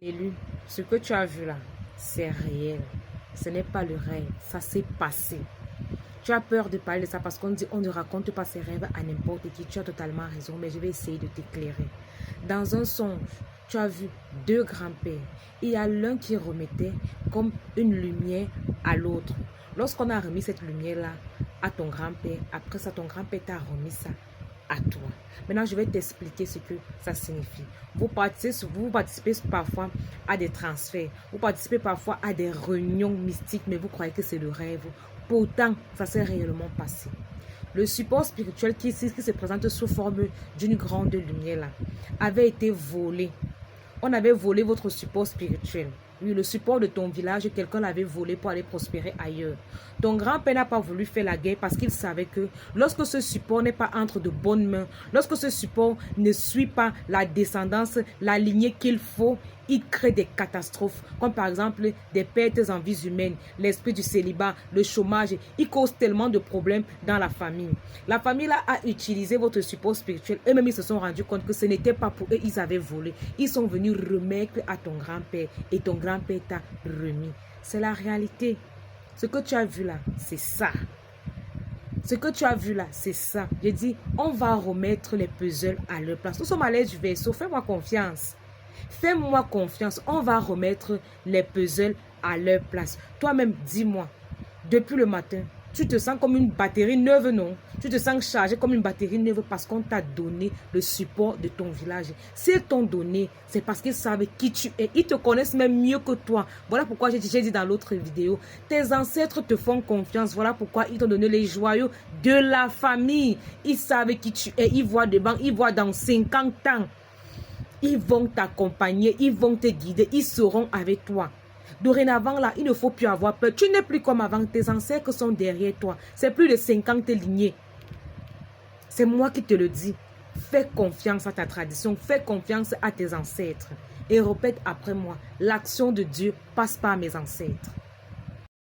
Élu, ce que tu as vu là, c'est réel. Ce n'est pas le rêve, ça s'est passé. Tu as peur de parler de ça parce qu'on dit on ne raconte pas ses rêves à n'importe qui. Tu as totalement raison, mais je vais essayer de t'éclairer. Dans un songe, tu as vu deux grands-pères. Il y a l'un qui remettait comme une lumière à l'autre. Lorsqu'on a remis cette lumière-là à ton grand-père, après ça, ton grand-père t'a remis ça à toi. Maintenant, je vais t'expliquer ce que ça signifie. Vous participez parfois à des transferts. Vous participez parfois à des réunions mystiques, mais vous croyez que c'est le rêve. Pourtant, ça s'est réellement passé. Le support spirituel qui se présente sous forme d'une grande lumière là, avait été volé. On avait volé votre support spirituel. Oui, le support de ton village, quelqu'un l'avait volé pour aller prospérer ailleurs. Ton grand-père n'a pas voulu faire la guerre parce qu'il savait que lorsque ce support n'est pas entre de bonnes mains, lorsque ce support ne suit pas la descendance, la lignée qu'il faut, il crée des catastrophes, comme par exemple des pertes en vies humaines, l'esprit du célibat, le chômage. Il cause tellement de problèmes dans la famille. La famille là a utilisé votre support spirituel. Eux-mêmes, ils se sont rendus compte que ce n'était pas pour eux, ils avaient volé. Ils sont venus remettre à ton grand-père et ton grand-père t'a remis. C'est la réalité. Ce que tu as vu là, c'est ça. Ce que tu as vu là, c'est ça. J'ai dit, on va remettre les puzzles à leur place. Nous sommes à l'aise du vaisseau, fais-moi confiance. Fais-moi confiance, on va remettre les puzzles à leur place. Toi-même, dis-moi, depuis le matin, tu te sens comme une batterie neuve, non? Tu te sens chargé comme une batterie neuve parce qu'on t'a donné le support de ton village. S'ils t'ont donné, c'est parce qu'ils savent qui tu es. Ils te connaissent même mieux que toi. Voilà pourquoi j'ai dit dans l'autre vidéo, tes ancêtres te font confiance. Voilà pourquoi ils t'ont donné les joyaux de la famille. Ils savent qui tu es. Ils voient devant, ils voient dans 50 ans. Ils vont t'accompagner, ils vont te guider, ils seront avec toi. Dorénavant, là, il ne faut plus avoir peur. Tu n'es plus comme avant, tes ancêtres sont derrière toi. C'est plus de 50 lignées. C'est moi qui te le dis. Fais confiance à ta tradition, fais confiance à tes ancêtres. Et répète après moi, l'action de Dieu passe par mes ancêtres.